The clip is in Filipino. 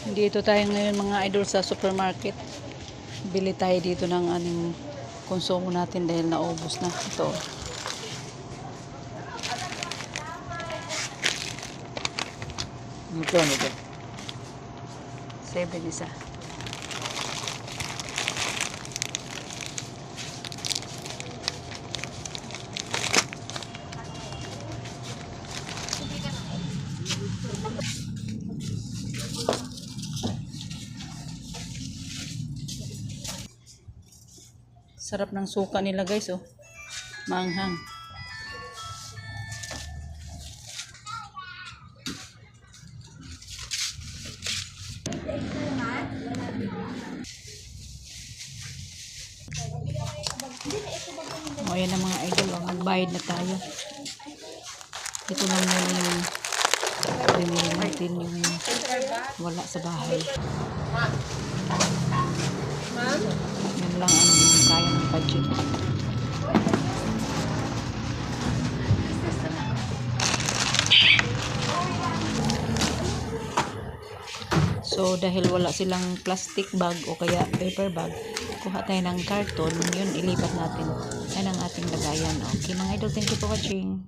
Dito tayo ngayon mga idol sa supermarket. Bili tayo dito ng aning konsumo natin dahil naubos na ito. Magkano ito? 7 isa. Sarap ng suka nila guys, oh. Maanghang. O, ayan na mga idol, oh. Magbayad na tayo. Ito lang muna yung bumili natin yung wala sa bahay. Yan lang ang kaya ng budget. So dahil wala silang plastic bag o kaya paper bag, kuha tayo ng karton, yun ilipat natin. Yan ang ating lagayan. Okay mga idol, thank you for watching.